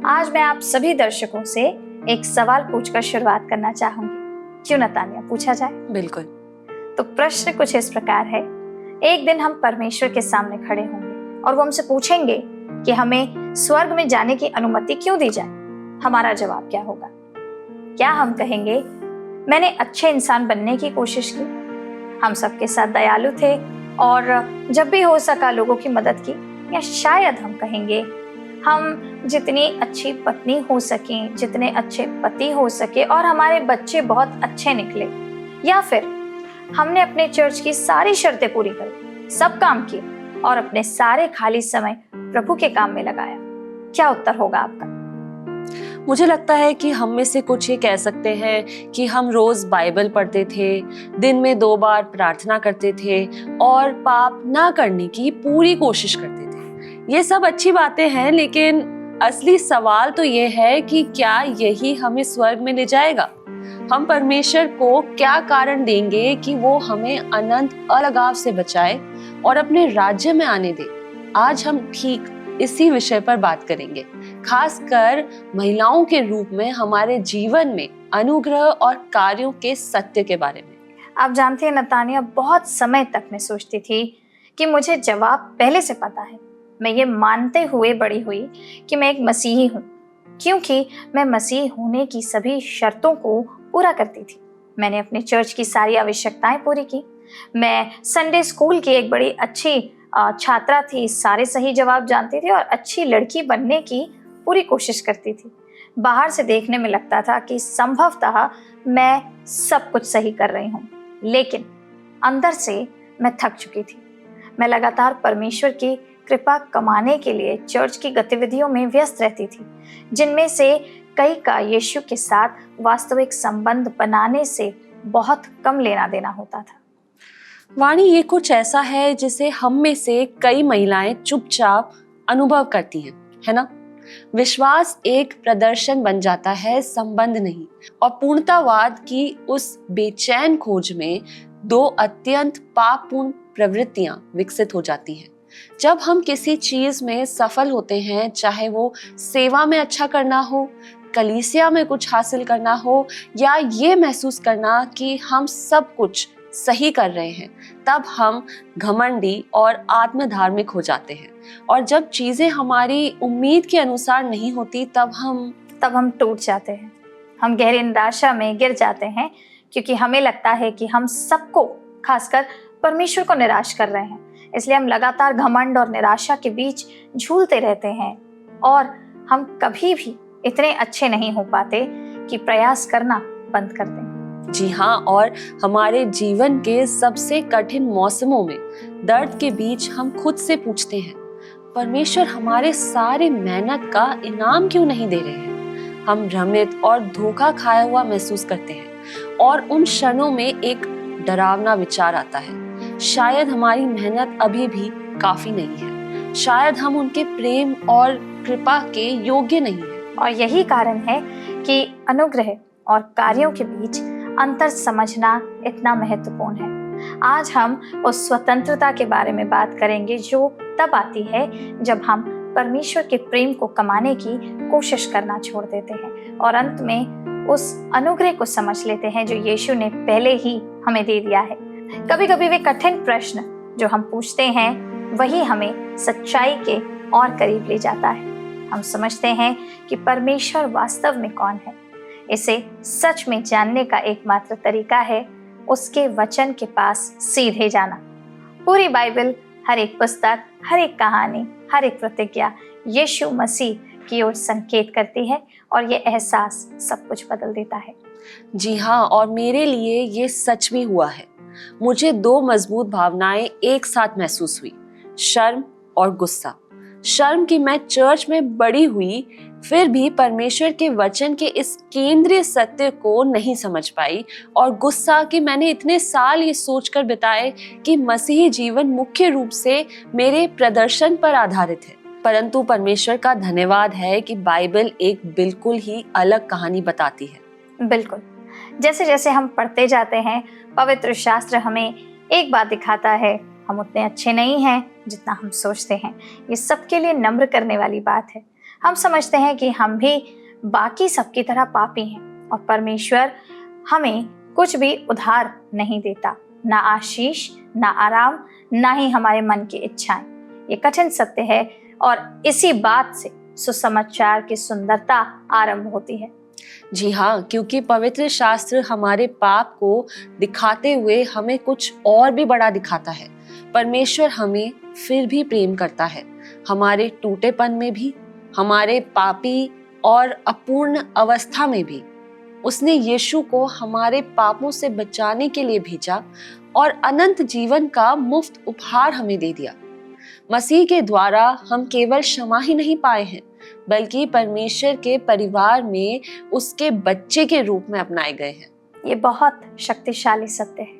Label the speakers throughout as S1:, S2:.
S1: आज मैं आप सभी दर्शकों से एक सवाल पूछकर शुरुआत करना चाहूंगी। क्यों ना तानिया, पूछा जाए?
S2: बिल्कुल।
S1: तो प्रश्न कुछ इस प्रकार है। एक दिन हम परमेश्वर के सामने खड़े होंगे और वो हमसे पूछेंगे कि हमें स्वर्ग में जाने की अनुमति क्यों दी जाए। हमारा जवाब क्या होगा? क्या हम कहेंगे मैंने अच्छे इंसान बनने की कोशिश की, हम सबके साथ दयालु थे और जब भी हो सका लोगों की मदद की, या शायद हम कहेंगे हम जितनी अच्छी पत्नी हो सकें, जितने अच्छे पति हो सके और हमारे बच्चे बहुत अच्छे निकले, या फिर हमने अपने चर्च की सारी शर्तें पूरी करी, सब काम किए और अपने सारे खाली समय प्रभु के काम में लगाया। क्या उत्तर होगा आपका?
S2: मुझे लगता है कि हम में से कुछ ये कह सकते हैं कि हम रोज बाइबल पढ़ते थे, दिन में 2 बार प्रार्थना करते थे और पाप ना करने की पूरी कोशिश करते थे। ये सब अच्छी बातें हैं, लेकिन असली सवाल तो ये है कि क्या यही हमें स्वर्ग में ले जाएगा? हम परमेश्वर को क्या कारण देंगे कि वो हमें अनंत अलगाव से बचाए और अपने राज्य में आने दे? आज हम ठीक इसी विषय पर बात करेंगे, खासकर महिलाओं के रूप में हमारे जीवन में अनुग्रह और कार्यों के सत्य के बारे में।
S1: आप जानते हैं नतानिया, बहुत समय तक मैं सोचती थी कि मुझे जवाब पहले से पता है। मैं ये मानते हुए बड़ी हुई कि मैं एक मसीही हूँ, क्योंकि मैं मसीह होने की सभी शर्तों को पूरा करती थी। मैंने अपने चर्च की सारी आवश्यकताएं पूरी की। मैं संडे स्कूल की एक बड़ी अच्छी छात्रा थी, सारे सही जवाब जानती थी और अच्छी लड़की बनने की पूरी कोशिश करती थी। बाहर से देखने में लगता था कि संभवतः मैं सब कुछ सही कर रही हूँ, लेकिन अंदर से मैं थक चुकी थी। मैं लगातार परमेश्वर की कृपा कमाने के लिए चर्च की गतिविधियों में व्यस्त रहती थी, जिनमें से कई का यीशु के साथ वास्तविक संबंध बनाने से बहुत कम लेना देना होता था।
S2: वाणी, ये कुछ ऐसा है जिसे हम में से कई महिलाएं चुपचाप अनुभव करती हैं, है ना? विश्वास एक प्रदर्शन बन जाता है, संबंध नहीं। और पूर्णतावाद की उस बेचैन खोज में 2 अत्यंत पापपूर्ण प्रवृत्तियां विकसित हो जाती हैं। जब हम किसी चीज में सफल होते हैं, चाहे वो सेवा में अच्छा करना हो, कलीसिया में कुछ हासिल करना हो, या ये महसूस करना कि हम सब कुछ सही कर रहे हैं, तब हम घमंडी और आत्मधार्मिक हो जाते हैं। और जब चीजें हमारी उम्मीद के अनुसार नहीं होती, तब हम
S1: टूट जाते हैं। हम गहरी निराशा में गिर जाते हैं, क्योंकि हमें लगता है कि हम सबको, खासकर परमेश्वर को निराश कर रहे हैं। इसलिए हम लगातार घमंड और निराशा के बीच झूलते रहते हैं और हम कभी भी इतने अच्छे नहीं हो पाते कि प्रयास करना बंद कर दें।
S2: जी हाँ, और हमारे जीवन के सबसे कठिन मौसमों में दर्द के बीच हम खुद से पूछते हैं, परमेश्वर हमारे सारे मेहनत का इनाम क्यों नहीं दे रहे हैं? हम भ्रमित और धोखा खाया हुआ महसूस करते हैं और उन क्षणों में एक डरावना विचार आता है, शायद हमारी मेहनत अभी भी काफी नहीं है, शायद हम उनके प्रेम और कृपा के योग्य नहीं हैं।
S1: और यही कारण है कि अनुग्रह और कार्यों के बीच अंतर समझना इतना महत्वपूर्ण है। आज हम उस स्वतंत्रता के बारे में बात करेंगे जो तब आती है जब हम परमेश्वर के प्रेम को कमाने की कोशिश करना छोड़ देते हैं और अंत में उस अनुग्रह को समझ लेते हैं जो यीशु ने पहले ही हमें दे दिया है। कभी कभी वे कठिन प्रश्न जो हम पूछते हैं वही हमें सच्चाई के और करीब ले जाता है। हम समझते हैं कि परमेश्वर वास्तव में कौन है। इसे सच में जानने का एकमात्र तरीका है उसके वचन के पास सीधे जाना। पूरी बाइबल, हर एक पुस्तक, हर एक कहानी, हर एक प्रतिज्ञा यीशु मसीह की ओर संकेत करती है और ये एहसास सब कुछ बदल देता है।
S2: जी हाँ, और मेरे लिए ये सच भी हुआ है। मुझे 2 मजबूत भावनाएं एक साथ महसूस हुई, शर्म और गुस्सा। शर्म कि मैं चर्च में बड़ी हुई, फिर भी परमेश्वर के वचन के इस केंद्रीय सत्य को नहीं समझ पाई, और गुस्सा कि मैंने इतने साल ये सोचकर बिताए कि मसीही जीवन मुख्य रूप से मेरे प्रदर्शन पर आधारित है। परंतु परमेश्वर का धन्यवाद है कि बाइबल एक बिल्कुल ही अलग कहानी बताती है।
S1: बिल्कुल, जैसे जैसे हम पढ़ते जाते हैं, पवित्र शास्त्र हमें एक बात दिखाता है, हम उतने अच्छे नहीं हैं जितना हम सोचते हैं। ये सबके लिए नम्र करने वाली बात है। हम समझते हैं कि हम भी बाकी सबकी तरह पापी हैं और परमेश्वर हमें कुछ भी उधार नहीं देता, ना आशीष, ना आराम, ना ही हमारे मन की इच्छाएं। ये कठिन सत्य है और इसी बात से सुसमाचार की सुंदरता आरंभ होती है।
S2: जी हाँ, क्योंकि पवित्र शास्त्र हमारे पाप को दिखाते हुए हमें कुछ और भी बड़ा दिखाता है। परमेश्वर हमें फिर भी प्रेम करता है, हमारे टूटेपन में भी, हमारे पापी और अपूर्ण अवस्था में भी। उसने यीशु को हमारे पापों से बचाने के लिए भेजा और अनंत जीवन का मुफ्त उपहार हमें दे दिया। मसीह के द्वारा हम केवल क्षमा ही नहीं पाए हैं, बल्कि परमेश्वर के परिवार में उसके बच्चे के रूप में अपनाए गए हैं।
S1: ये बहुत शक्तिशाली सत्य है।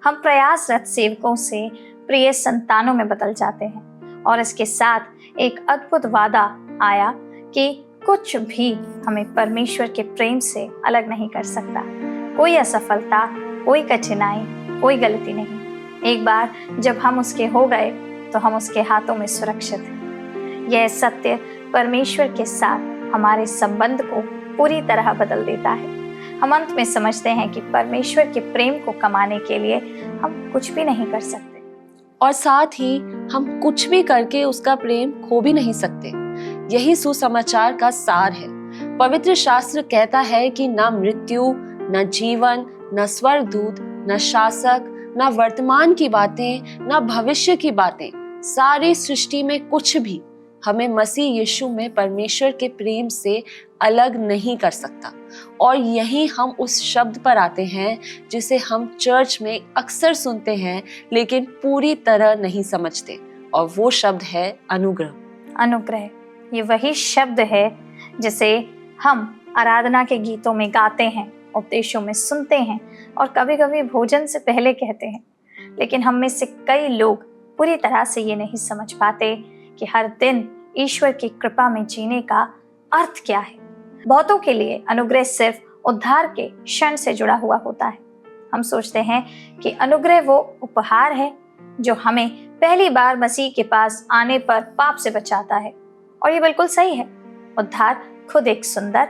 S1: हम प्रयासरत सेवकों से प्रिय संतानों में बदल जाते हैं और इसके साथ एक अद्भुत वादा आया कि कुछ भी हमें परमेश्वर के प्रेम से अलग नहीं कर सकता। कोई असफलता, कोई कठिनाई, कोई गलती नहीं। एक बार जब हम उसके हो गए तो हम उसके हाथों में सुरक्षित हैं। यह सत्य परमेश्वर के साथ हमारे संबंध को पूरी तरह बदल देता है। हम अंत में समझते हैं कि परमेश्वर के प्रेम को कमाने के लिए हम कुछ भी नहीं कर सकते
S2: और साथ ही हम कुछ भी करके उसका प्रेम खो भी नहीं सकते। यही सुसमाचार का सार है। पवित्र शास्त्र कहता है कि न मृत्यु, न जीवन, न स्वर्गदूत, न शासक, न वर्तमान की बातें, न भविष्य की बातें, सारी सृष्टि में कुछ भी हमें मसीह यीशु में परमेश्वर के प्रेम से अलग नहीं कर सकता। और यही हम उस शब्द पर आते हैं जिसे हम चर्च में अक्सर सुनते हैं लेकिन पूरी तरह नहीं समझते, और वो शब्द है अनुग्रह।
S1: अनुग्रह, ये वही शब्द है जिसे हम आराधना के गीतों में गाते हैं, उपदेशों में सुनते हैं और कभी कभी भोजन से पहले कहते हैं। लेकिन हम में से कई लोग पूरी तरह से ये नहीं समझ पाते कि हर दिन ईश्वर की कृपा में जीने का अर्थ क्या है। बहुतों के लिए अनुग्रह सिर्फ उद्धार के क्षण से जुड़ा हुआ होता है। हम सोचते हैं कि अनुग्रह वो उपहार है जो हमें पहली बार मसीह के पास आने पर पाप से बचाता है, और ये बिल्कुल सही है। उद्धार खुद एक सुंदर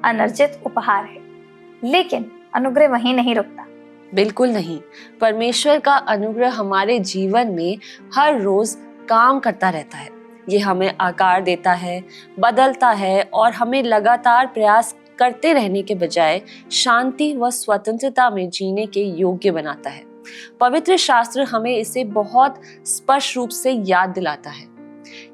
S1: अनर्जित उपहार है, लेकिन अनुग्रह वहीं नहीं रुकता।
S2: बिल्कुल नहीं। परमेश्वर का अनुग्रह हमारे जीवन में हर रोज काम करता रहता है। ये हमें आकार देता है, बदलता है और हमें लगातार प्रयास करते रहने के बजाय शांति व स्वतंत्रता में जीने के योग्य बनाता है। पवित्र शास्त्र हमें इसे बहुत स्पष्ट रूप से याद दिलाता है,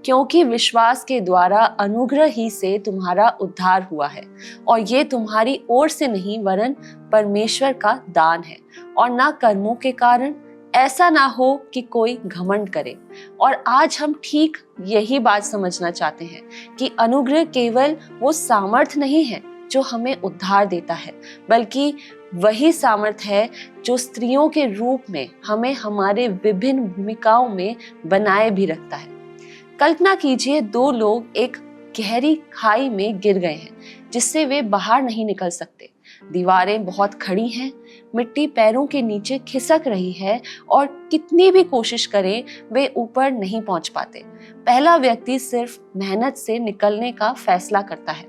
S2: क्योंकि विश्वास के द्वारा अनुग्रह ही से तुम्हारा उद्धार हुआ है, और ये तुम्हारी ओर से नहीं वरन परमेश्वर का दान है, और ना कर्मों के कारण, ऐसा ना हो कि कोई घमंड करे। और आज हम ठीक यही बात समझना चाहते हैं कि अनुग्रह केवल वो सामर्थ नहीं है जो हमें उद्धार देता है, बल्कि वही सामर्थ है जो स्त्रियों के रूप में हमें हमारे विभिन्न भूमिकाओं में बनाए भी रखता है। कल्पना कीजिए, दो लोग एक गहरी खाई में गिर गए हैं जिससे वे बाहर नहीं निकल सकते। दीवारें बहुत खड़ी हैं, मिट्टी पैरों के नीचे खिसक रही है और कितनी भी कोशिश करें वे ऊपर नहीं पहुंच पाते। पहला व्यक्ति सिर्फ मेहनत से निकलने का फैसला करता है।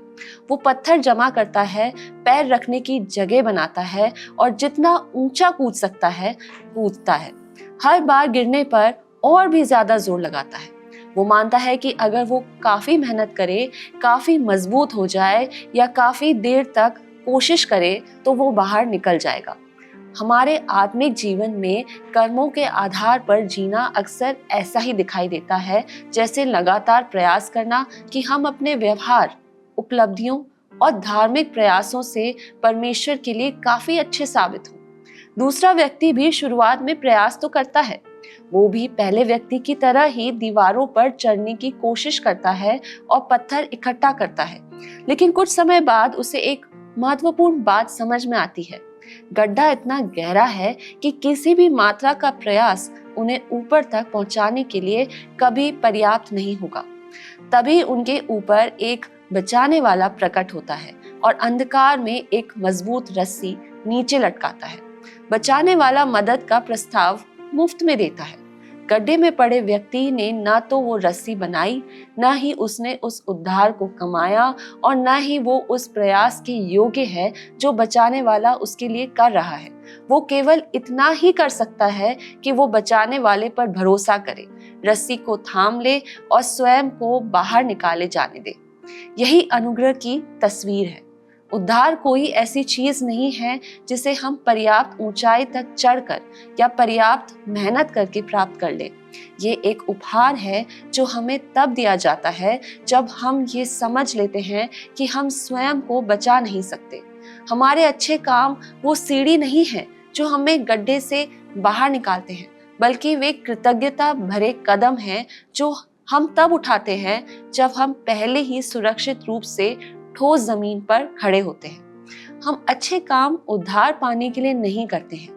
S2: वो पत्थर जमा करता है, पैर रखने की जगह बनाता है और जितना ऊंचा कूद सकता है कूदता है। हर बार गिरने पर और भी ज्यादा जोर लगाता है। वो मानता है कि अगर वो काफी मेहनत करे, काफी मजबूत हो जाए या काफी देर तक कोशिश करे तो वो बाहर निकल जाएगा। हमारे आत्मिक जीवन में कर्मों के आधार पर जीना अक्सर ऐसा ही दिखाई देता है जैसे लगातार प्रयास करना कि हम अपने व्यवहार, उपलब्धियों और धार्मिक प्रयासों से परमेश्वर के लिए काफी अच्छे साबित हों। दूसरा व्यक्ति भी शुरुआत में प्रयास तो करता है। वो भी पहले व्यक्ति की तरह ही दीवारों पर चढ़ने की कोशिश करता है और पत्थर इकट्ठा करता है, लेकिन कुछ समय बाद उसे एक महत्वपूर्ण बात समझ में आती है। गड्ढा इतना गहरा है कि किसी भी मात्रा का प्रयास उन्हें ऊपर तक पहुंचाने के लिए कभी पर्याप्त नहीं होगा। तभी उनके ऊपर एक बचाने वाला प्रकट होता है और अंधकार में एक मजबूत रस्सी नीचे लटकाता है। बचाने वाला मदद का प्रस्ताव मुफ्त में देता है। गड्ढे में पड़े व्यक्ति ने ना तो वो रस्सी बनाई, ना ही उसने उस उद्धार को कमाया, और ना ही वो उस प्रयास के योग्य है जो बचाने वाला उसके लिए कर रहा है। वो केवल इतना ही कर सकता है कि वो बचाने वाले पर भरोसा करे, रस्सी को थाम ले और स्वयं को बाहर निकाले जाने दे। यही अनुग्रह की तस्वीर है। उद्धार कोई ऐसी चीज नहीं है जिसे हम पर्याप्त ऊंचाई तक चढ़कर या पर्याप्त मेहनत करके प्राप्त कर लें। ये एक उपहार है जो हमें तब दिया जाता है जब हम ये समझ लेते हैं कि हम स्वयं को बचा नहीं सकते। हमारे अच्छे काम वो सीढ़ी नहीं है जो हमें गड्ढे से बाहर निकालते हैं, बल्कि वे कृतज्ञता भरे कदम हैं जो हम तब उठाते हैं जब हम पहले ही सुरक्षित रूप से ठोस जमीन पर खड़े होते हैं। हम अच्छे काम उद्धार पाने के लिए नहीं करते हैं,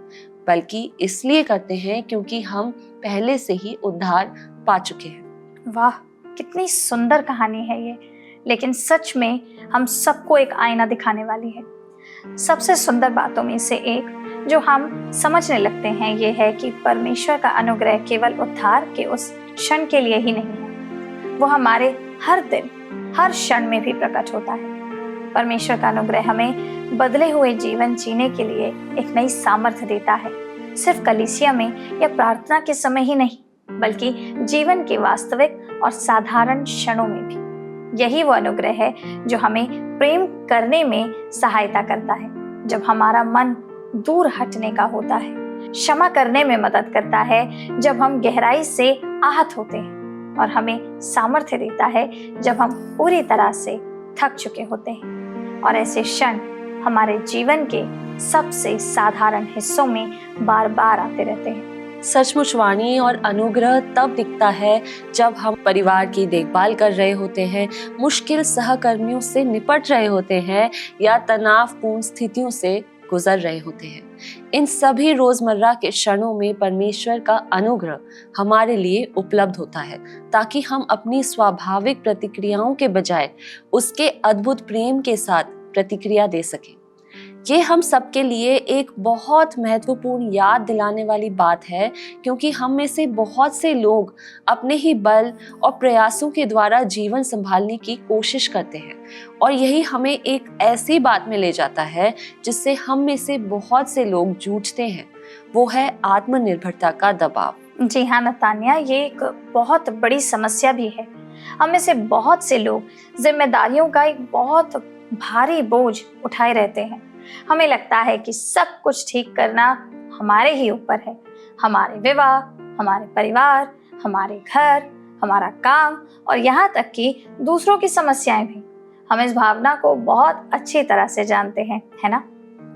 S2: बल्कि इसलिए करते हैं क्योंकि हम पहले से ही उद्धार पा चुके हैं।
S1: वाह, कितनी सुंदर कहानी है ये, लेकिन सच में हम सबको एक आईना दिखाने वाली है। सबसे सुंदर बातों में से एक जो हम समझने लगते हैं ये है कि परमेश्वर का अनुग्रह केवल उद्धार के उस क्षण के लिए ही नहीं है, वो हमारे हर दिन हर क्षण में भी प्रकट होता है। परमेश्वर का अनुग्रह हमें बदले हुए जीवन जीने के लिए एक नई सामर्थ्य देता है, सिर्फ कलीसिया में या प्रार्थना के समय ही नहीं, बल्कि जीवन के वास्तविक और साधारण क्षणों में भी। यही वो अनुग्रह है जो हमें प्रेम करने में सहायता करता है, जब हमारा मन दूर हटने का होता है, क्षमा करने में मदद करता है जब हम गहराई से आहत होते हैं, और हमें सामर्थ्य देता है जब हम पूरी तरह से थक चुके होते हैं। और ऐसे क्षण हमारे जीवन के सबसे साधारण हिस्सों में बार बार आते रहते हैं।
S2: सचमुच वाणी और अनुग्रह तब दिखता है जब हम परिवार की देखभाल कर रहे होते हैं, मुश्किल सहकर्मियों से निपट रहे होते हैं या तनावपूर्ण स्थितियों से गुजर रहे होते हैं। इन सभी रोजमर्रा के क्षणों में परमेश्वर का अनुग्रह हमारे लिए उपलब्ध होता है, ताकि हम अपनी स्वाभाविक प्रतिक्रियाओं के बजाय उसके अद्भुत प्रेम के साथ प्रतिक्रिया दे सकें। ये हम सबके लिए एक बहुत महत्वपूर्ण याद दिलाने वाली बात है, क्योंकि हम में से बहुत से लोग अपने ही बल और प्रयासों के द्वारा जीवन संभालने की कोशिश करते हैं, और यही हमें एक ऐसी बात में ले जाता है जिससे हम में से बहुत से लोग जूझते हैं। वो है आत्मनिर्भरता का दबाव।
S1: जी हाँ नतान्या, ये एक बहुत बड़ी समस्या भी है। हम में से बहुत से लोग जिम्मेदारियों का एक बहुत भारी बोझ उठाए रहते हैं। हमें लगता है कि सब कुछ ठीक करना हमारे ही ऊपर है, हमारे विवाह, हमारे परिवार, हमारे घर, हमारा काम और यहाँ तक कि दूसरों की समस्याएं भी। हम इस भावना को बहुत अच्छी तरह से जानते हैं, है ना?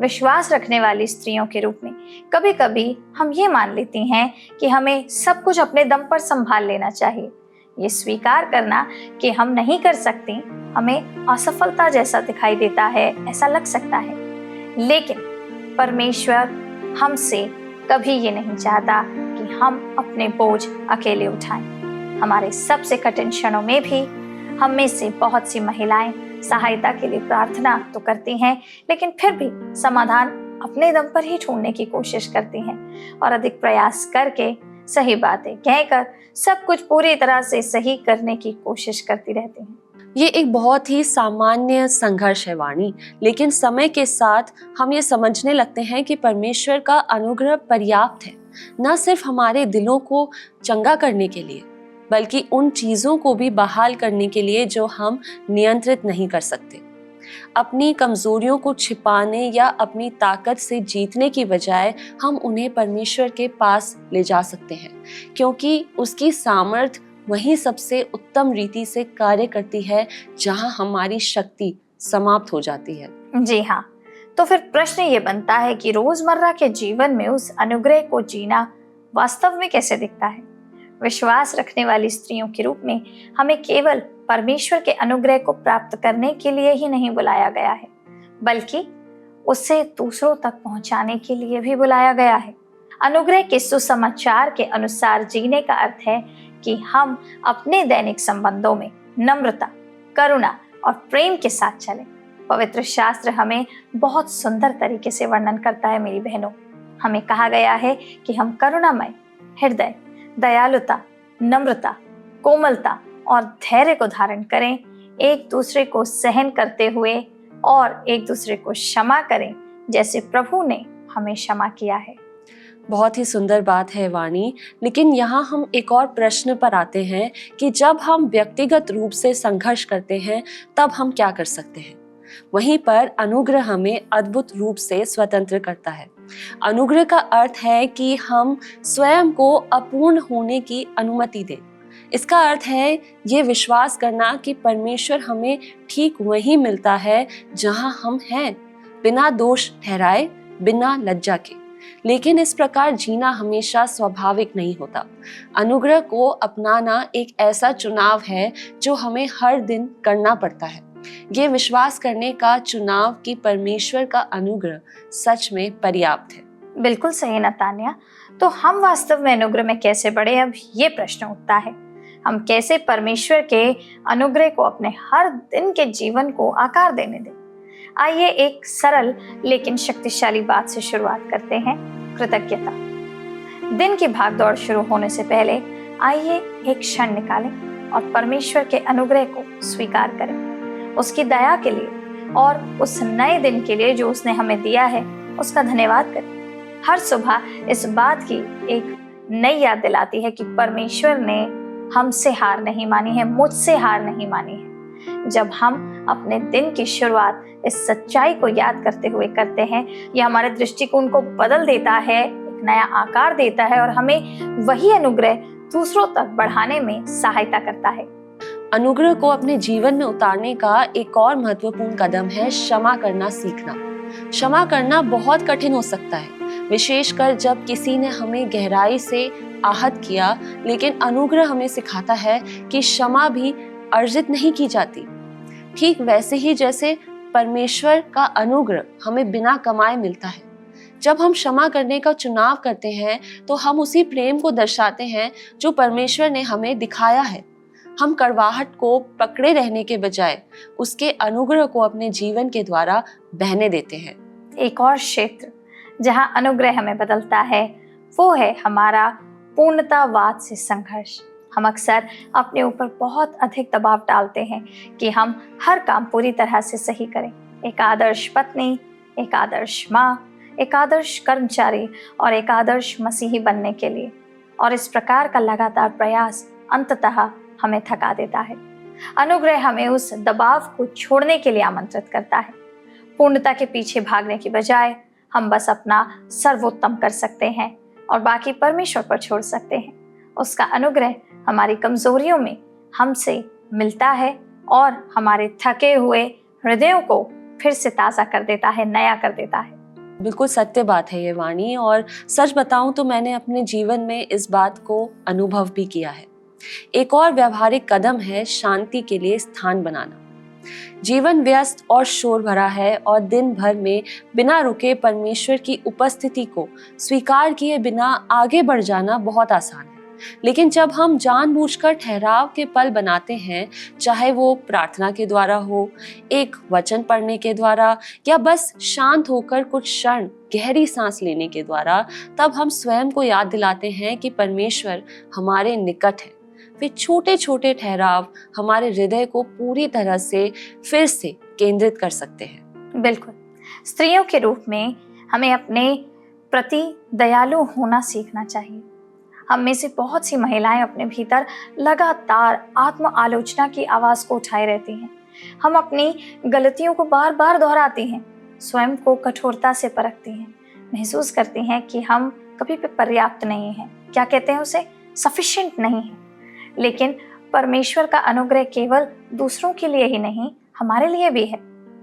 S1: विश्वास रखने वाली स्त्रियों के रूप में कभी कभी हम ये मान लेती हैं कि हमें सब कुछ अपने दम पर संभाल लेना चाहिए। ये स्वीकार करना कि हम नहीं कर सकती हमें असफलता जैसा दिखाई देता है, ऐसा लग सकता है। लेकिन परमेश्वर हमसे कभी ये नहीं चाहता कि हम अपने बोझ अकेले उठाएं। हमारे सबसे कठिन क्षणों में भी हम में से बहुत सी महिलाएं सहायता के लिए प्रार्थना तो करती हैं, लेकिन फिर भी समाधान अपने दम पर ही ढूंढने की कोशिश करती हैं और अधिक प्रयास करके सही बातें कहकर सब कुछ पूरी तरह से सही करने की कोशिश करती रहती हैं।
S2: ये एक बहुत ही सामान्य संघर्ष है वाणी, लेकिन समय के साथ हम ये समझने लगते हैं कि परमेश्वर का अनुग्रह पर्याप्त है, न सिर्फ हमारे दिलों को चंगा करने के लिए, बल्कि उन चीज़ों को भी बहाल करने के लिए जो हम नियंत्रित नहीं कर सकते। अपनी कमजोरियों को छिपाने या अपनी ताकत से जीतने की बजाय हम उन्हें परमेश्वर के पास ले जा सकते हैं, क्योंकि उसकी सामर्थ्य वही सबसे उत्तम रीति से कार्य करती है जहां हमारी शक्ति समाप्त हो जाती है।
S1: जी हाँ, तो फिर प्रश्न ये बनता है कि रोजमर्रा के जीवन में उस अनुग्रह को जीना वास्तव में कैसे दिखता है? विश्वास रखने वाली स्त्रियों के रूप में हमें केवल परमेश्वर के अनुग्रह को प्राप्त करने के लिए ही नहीं बुलाया गया है, बल्कि उसे दूसरों तक पहुंचाने के लिए भी बुलाया गया है। अनुग्रह के सुसमाचार के अनुसार जीने का अर्थ है कि हम अपने दैनिक संबंधों में नम्रता, करुणा और प्रेम के साथ चलें। पवित्र शास्त्र हमें बहुत सुंदर तरीके से वर्णन करता है मेरी बहनों। हमें कहा गया है कि हम करुणामय, हृदय, दयालुता, नम्रता, कोमलता और धैर्य को धारण करें, एक दूसरे को सहन करते हुए और एक दूसरे को क्षमा करें जैसे प्रभु ने हमें क्षमा किया है।
S2: बहुत ही सुंदर बात है वाणी, लेकिन यहाँ हम एक और प्रश्न पर आते हैं कि जब हम व्यक्तिगत रूप से संघर्ष करते हैं तब हम क्या कर सकते हैं। वहीं पर अनुग्रह हमें अद्भुत रूप से स्वतंत्र करता है। अनुग्रह का अर्थ है कि हम स्वयं को अपूर्ण होने की अनुमति दें। इसका अर्थ है ये विश्वास करना कि परमेश्वर हमें ठीक वहीं मिलता है जहां हम हैं, बिना दोष ठहराए, बिना लज्जा के। लेकिन इस प्रकार जीना हमेशा स्वाभाविक नहीं होता। अनुग्रह को अपनाना एक ऐसा चुनाव है जो हमें हर दिन करना पड़ता है। ये विश्वास करने का चुनाव कि परमेश्वर का अनुग्रह सच में पर्याप्त है।
S1: बिल्कुल सही नतान्या। तो हम वास्तव में अनुग्रह में कैसे बढ़े, अब ये प्रश्न उठता है। हम कैसे परमेश्वर के अनुग्रह को अपने हर दिन के जीवन को आकार देने दें। आइए एक सरल लेकिन शक्तिशाली बात से शुरुआत करते हैं, कृतज्ञता। दिन की भागदौड़ शुरू होने से पहले आइए एक क्षण निकालें और परमेश्वर के अनुग्रह को स्वीकार करें, उसकी दया के लिए और उस नए दिन के लिए जो उसने हमें दिया है, उसका धन्यवाद करें। हर सुबह इस बात की एक नई याद दिलाती है कि परमेश्वर ने हमसे हार नहीं मानी है, मुझसे हार नहीं मानी है। जब हम अपने दिन की शुरुआत इस सच्चाई को याद करते हुए करते हैं, यह हमारे दृष्टिकोण को बदल देता है, एक नया आकार देता है और हमें वही अनुग्रह दूसरों तक बढ़ाने में सहायता करता है।
S2: अनुग्रह को अपने जीवन में उतारने का एक और महत्वपूर्ण कदम है क्षमा करना सीखना। क्षमा करना बहुत कठिन हो सकता है, विशेषकर जब किसी ने हमें गहराई से आहत किया, लेकिन अनुग्रह हमें सिखाता है कि क्षमा भी अर्जित नहीं की जाती। ठीक वैसे ही जैसे परमेश्वर का अनुग्रह हमें बिना कमाए मिलता है। जब हम क्षमा करने का चुनाव करते हैं तो हम उसी प्रेम को दर्शाते हैं जो परमेश्वर ने हमें दिखाया है। हम कड़वाहट को पकड़े रहने के बजाय उसके अनुग्रह को अपने जीवन के द्वारा बहने देते हैं।
S1: एक और क्षेत्र जहां अनुग्रह हमें बदलता है वो है हमारा पूर्णतावाद से संघर्ष। हम अक्सर अपने ऊपर बहुत अधिक दबाव डालते हैं कि हम हर काम पूरी तरह से सही करें। एक आदर्श पत्नी, एक आदर्श माँ, एक आदर्श कर्मचारी और एक आदर्श मसीही बनने के लिए। और इस प्रकार का लगातार प्रयास अंततः हमें थका देता है। अनुग्रह हमें उस दबाव को छोड़ने के लिए आमंत्रित करता है। पूर्णता के पीछे भागने की बजाय हम बस अपना सर्वोत्तम कर सकते हैं और बाकी परमेश्वर पर छोड़ सकते हैं। उसका अनुग्रह हमारी कमजोरियों में हमसे मिलता है और हमारे थके हुए हृदयों को फिर से ताज़ा कर देता है, नया कर देता है।
S2: बिल्कुल सत्य बात है ये वाणी, और सच बताऊं तो मैंने अपने जीवन में इस बात को अनुभव भी किया है। एक और व्यवहारिक कदम है शांति के लिए स्थान बनाना। जीवन व्यस्त और शोर भरा है और दिन भर में बिना रुके परमेश्वर की उपस्थिति को स्वीकार किए बिना आगे बढ़ जाना बहुत आसान है। लेकिन जब हम जानबूझकर ठहराव के पल बनाते हैं, चाहे वो प्रार्थना के द्वारा हो, एक वचन पढ़ने के द्वारा या बस शांत होकर कुछ क्षण गहरी सांस लेने के द्वारा, तब हम स्वयं को याद दिलाते हैं कि परमेश्वर हमारे निकट है। वे छोटे छोटे ठहराव हमारे हृदय को पूरी तरह से फिर से केंद्रित कर सकते हैं।
S1: बिल्कुल। स्त्रियों के रूप में हमें अपने प्रति दयालु होना सीखना चाहिए। हम में से बहुत सी महिलाएं अपने भीतर लगातार आत्म आलोचना की आवाज़ को उठाए रहती हैं। हम अपनी गलतियों को बार बार दोहराती हैं, स्वयं को कठोरता से परखती हैं, महसूस करती हैं कि हम कभी भी पर्याप्त नहीं हैं, क्या कहते हैं उसे, सफिशिएंट नहीं है। लेकिन परमेश्वर का अनुग्रह केवल दूसरों के लिए ही नहीं, हमारे लिए भी है।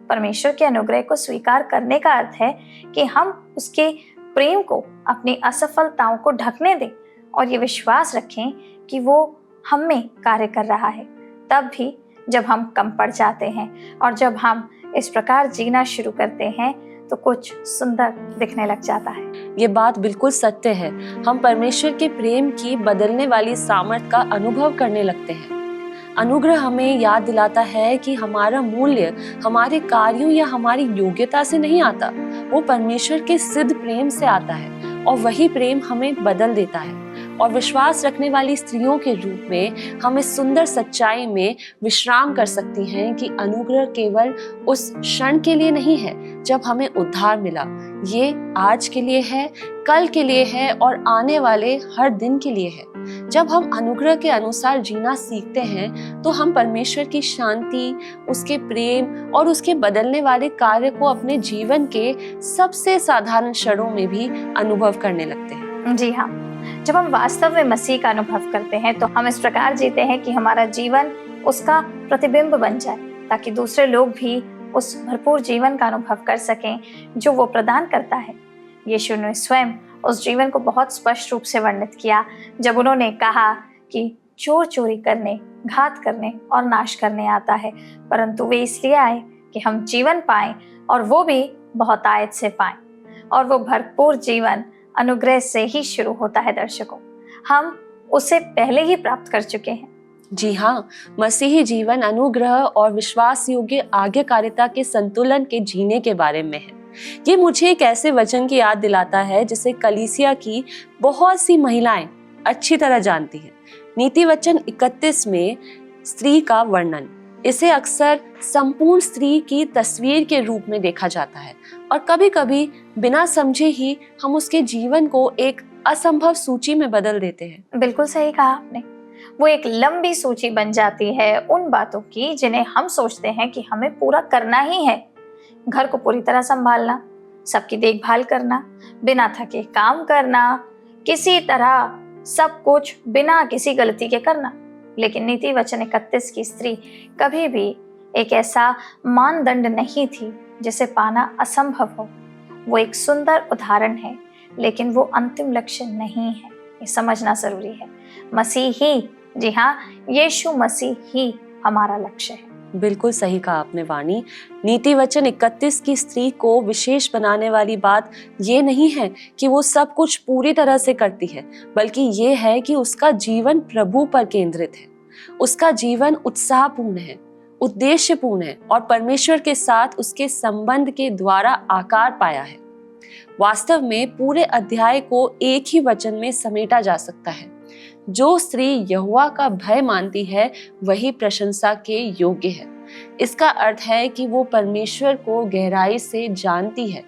S1: परमेश्वर के अनुग्रह को स्वीकार करने का अर्थ है कि हम उसके प्रेम को अपनी असफलताओं को ढकने दें और ये विश्वास रखें कि वो हम में कार्य कर रहा है, तब भी जब हम कम पड़ जाते हैं। और जब हम इस प्रकार जीना शुरू करते हैं तो कुछ सुंदर दिखने लग जाता है।
S2: ये बात बिल्कुल सत्य है। हम परमेश्वर के प्रेम की बदलने वाली सामर्थ का अनुभव करने लगते हैं। अनुग्रह हमें याद दिलाता है कि हमारा मूल्य हमारे कार्यों या हमारी योग्यता से नहीं आता, वो परमेश्वर के सिद्ध प्रेम से आता है और वही प्रेम हमें बदल देता है। और विश्वास रखने वाली स्त्रियों के रूप में हम इस सुंदर सच्चाई में विश्राम कर सकती हैं कि अनुग्रह केवल उस क्षण के लिए नहीं है जब हमें उद्धार मिला। ये आज के लिए है, कल के लिए है और आने वाले हर दिन के लिए है। जब हम अनुग्रह के अनुसार जीना सीखते हैं तो हम परमेश्वर की शांति, उसके प्रेम और उसके बदलने वाले कार्य को अपने जीवन के सबसे साधारण क्षणों में भी अनुभव करने लगते हैं।
S1: जी हाँ, जब हम वास्तव में मसीह का अनुभव करते हैं तो हम इस प्रकार जीते हैं कि हमारा जीवन उसका प्रतिबिंब बन जाए, ताकि दूसरे लोग भी उस भरपूर जीवन का अनुभव कर सकें जो वो प्रदान करता है। यीशु ने स्वयं उस जीवन को बहुत स्पष्ट रूप से वर्णित किया जब उन्होंने कहा कि चोर चोरी करने, घात करने और नाश करने आता है, परंतु वे इसलिए आए कि हम जीवन पाएं और वो भी बहुत आयत से पाएं। और वो भरपूर जीवन अनुग्रह से ही शुरू होता है। दर्शकों, हम उसे पहले ही प्राप्त कर चुके हैं।
S2: जी हाँ, मसीही जीवन अनुग्रह और विश्वास योग्य आज्ञाकारिता के संतुलन के जीने के बारे में है। ये मुझे एक ऐसे वचन की याद दिलाता है जिसे कलीसिया की बहुत सी महिलाएं अच्छी तरह जानती हैं। नीति वचन 31 में स्त्री का वर्णन, इसे अक्सर संपूर्ण स्त्री की तस्वीर के रूप में देखा जाता है और कभी-कभी बिना समझे ही हम उसके जीवन को एक असंभव सूची में बदल देते हैं।
S1: बिल्कुल सही कहा आपने। वो एक लंबी सूची बन जाती है उन बातों की जिन्हें हम सोचते हैं कि हमें पूरा करना ही है। घर को पूरी तरह संभालना, सबकी देखभाल करना, बिना थके काम करना, किसी तरह सब कुछ बिना किसी गलती के करना। लेकिन नीति वचन 31 की स्त्री कभी भी एक ऐसा मानदंड नहीं थी जिसे पाना असंभव हो। वो एक सुंदर उदाहरण है, लेकिन वो अंतिम लक्ष्य नहीं है। ये समझना जरूरी है। मसीह ही, जी हाँ, यीशु मसीह ही हमारा लक्ष्य है।
S2: बिल्कुल सही कहा आपने वाणी। नीति वचन 31 की स्त्री को विशेष बनाने वाली बात ये नहीं है कि वो सब कुछ पूरी तरह से करती है, बल्कि ये है कि उसका जीवन प्रभु पर केंद्रित है। उसका जीवन उत्साहपूर्ण है, उद्देश्यपूर्ण है और परमेश्वर के साथ उसके संबंध के द्वारा आकार पाया है। वास्तव में पूरे अध्याय को एक ही वचन में समेटा जा सकता है। जो स्त्री यहोवा का भय मानती है वही प्रशंसा के योग्य है। इसका अर्थ है कि वो परमेश्वर को गहराई से जानती है,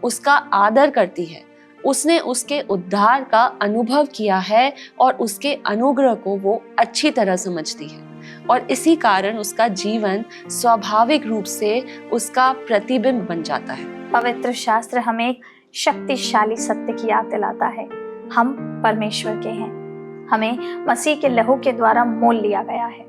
S2: उसका आदर करती है, उसने उसके उद्धार का अनुभव किया है और उसके अनुग्रह को वो अच्छी तरह समझती है और इसी कारण उसका जीवन स्वाभाविक रूप से उसका प्रतिबिंब बन जाता है।
S1: पवित्र शास्त्र हमें एक शक्तिशाली सत्य की याद दिलाता है। हम परमेश्वर के हैं, हमें मसीह के लहू के द्वारा मोल लिया गया है,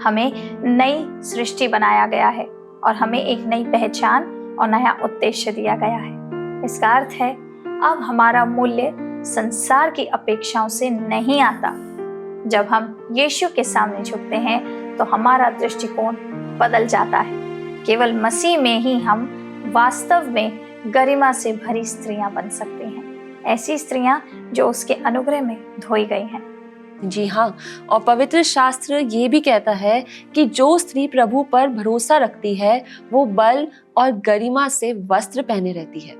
S1: हमें नई सृष्टि बनाया गया है और हमें एक नई पहचान और नया उद्देश्य दिया गया है। इसका अर्थ है अब हमारा मूल्य संसार की अपेक्षाओं से नहीं आता। जब हम यीशु के सामने झुकते हैं तो हमारा दृष्टिकोण बदल जाता है। केवल मसीह में ही हम वास्तव में गरिमा से भरी स्त्रियां बन सकती हैं, ऐसी स्त्रियां जो उसके अनुग्रह में धोई गई हैं।
S2: जी हाँ, और पवित्र शास्त्र ये भी कहता है कि जो स्त्री प्रभु पर भरोसा रखती है वो बल और गरिमा से वस्त्र पहने रहती है।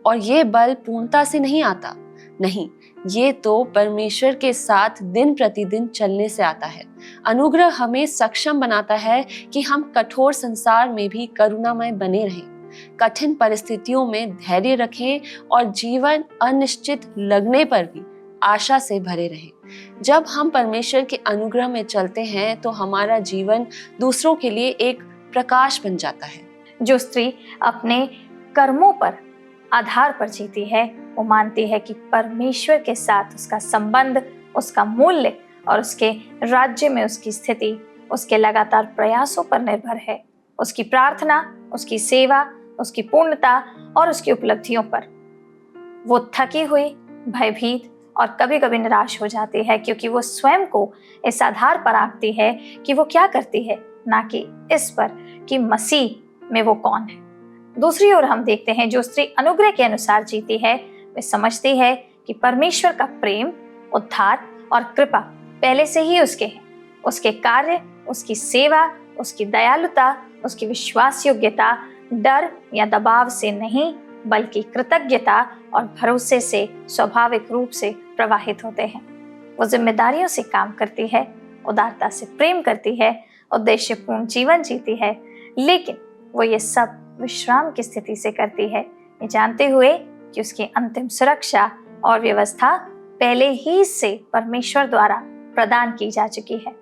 S2: और ये बल पूर्णता से नहीं आता, नहीं, ये तो परमेश्वर के साथ दिन प्रतिदिन चलने से आता है। अनुग्रह हमें सक्षम बनाता है कि हम कठोर संसार में भी करुणामय बने रहें, कठिन परिस्थितियों में धैर्य रखें और जीवन अनिश्चित लगने पर भी आशा से भरे रहें। जब हम परमेश्वर के अनुग्रह में चलते हैं तो हमारा जीवन दूसरों के लिए एक प्रकाश बन जाता है।
S1: जो स्त्री अपने कर्मों पर आधार पर जीती है वो मानती है कि परमेश्वर के साथ उसका संबंध, उसका मूल्य और उसके राज्य में उसकी स्थिति उसके लगातार प्रयासों पर निर्भर है, उसकी प्रार्थना, उसकी सेवा, उसकी पूर्णता और उसकी उपलब्धियों पर। वो थकी हुई, भयभीत और कभी कभी निराश हो जाती है क्योंकि वो स्वयं को इस आधार पर आंकती है कि वो क्या करती है, ना कि इस पर कि मसीह में वो कौन है। दूसरी ओर हम देखते हैं जो स्त्री अनुग्रह के अनुसार जीती है वे समझती है कि परमेश्वर का प्रेम, उद्धार और कृपा पहले से ही उसके हैं। उसके कार्य, उसकी सेवा, उसकी दयालुता, उसकी विश्वास योग्यता डर या दबाव से नहीं बल्कि कृतज्ञता और भरोसे से स्वाभाविक रूप से प्रवाहित होते हैं। वो जिम्मेदारियों से काम करती है, उदारता से प्रेम करती है, उद्देश्यपूर्ण जीवन जीती है, लेकिन वो ये सब विश्राम की स्थिति से करती है, ये जानते हुए कि उसकी अंतिम सुरक्षा और व्यवस्था पहले ही से परमेश्वर द्वारा प्रदान की जा चुकी है।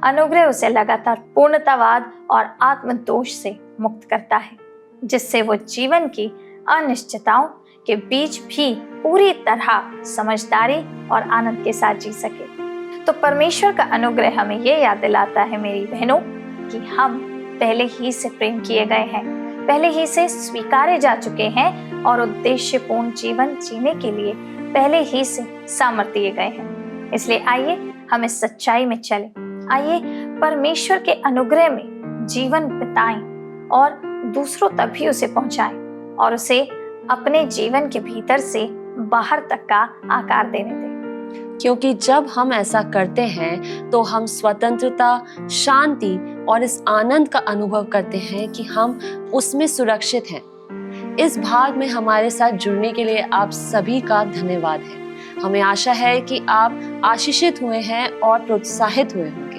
S1: अनुग्रह उसे लगातार पूर्णतावाद और आत्मदोष से मुक्त करता है, जिससे वो जीवन की अनिश्चितताओं के बीच भी पूरी तरह समझदारी और आनंद के साथ जी सके। तो परमेश्वर का अनुग्रह हमें ये याद दिलाता है मेरी बहनों कि हम पहले ही से प्रेम किए गए हैं, पहले ही से स्वीकारे जा चुके हैं और उद्देश्यपूर्ण जीवन जीने के लिए पहले ही से सामर्थ्य दिए गए हैं। इसलिए आइए हम इस सच्चाई में चलें, आइए परमेश्वर के अनुग्रह में जीवन बिताएं और दूसरों तक भी उसे पहुंचाएं और उसे अपने जीवन के भीतर से बाहर तक का आकार देने दें।
S2: क्योंकि जब हम ऐसा करते हैं तो हम स्वतंत्रता, शांति और इस आनंद का अनुभव करते हैं कि हम उसमें सुरक्षित हैं। इस भाग में हमारे साथ जुड़ने के लिए आप सभी का धन्यवाद है। हमें आशा है कि आप आशीषित हुए हैं और प्रोत्साहित हुए होंगे।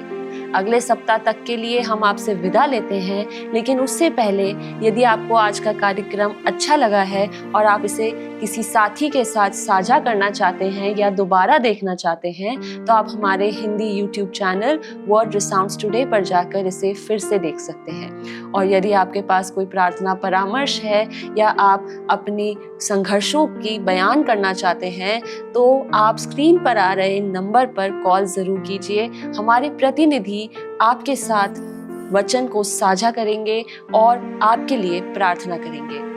S2: अगले सप्ताह तक के लिए हम आपसे विदा लेते हैं, लेकिन उससे पहले यदि आपको आज का कार्यक्रम अच्छा लगा है और आप इसे किसी साथी के साथ साझा करना चाहते हैं या दोबारा देखना चाहते हैं, तो आप हमारे Hindi YouTube channel word resounds today पर जाकर इसे फिर से देख सकते हैं। और यदि आपके पास कोई प्रार्थना परामर्श है या आप अपनी संघर्षों की बयान करना चाहते हैं, तो आप स्क्रीन पर आ रहे नंबर पर कॉल जरूर कीजिए। हमारे प्रतिनिधि आपके साथ वचन को साझा करेंगे और आपके लिए प्रार्थना करेंगे।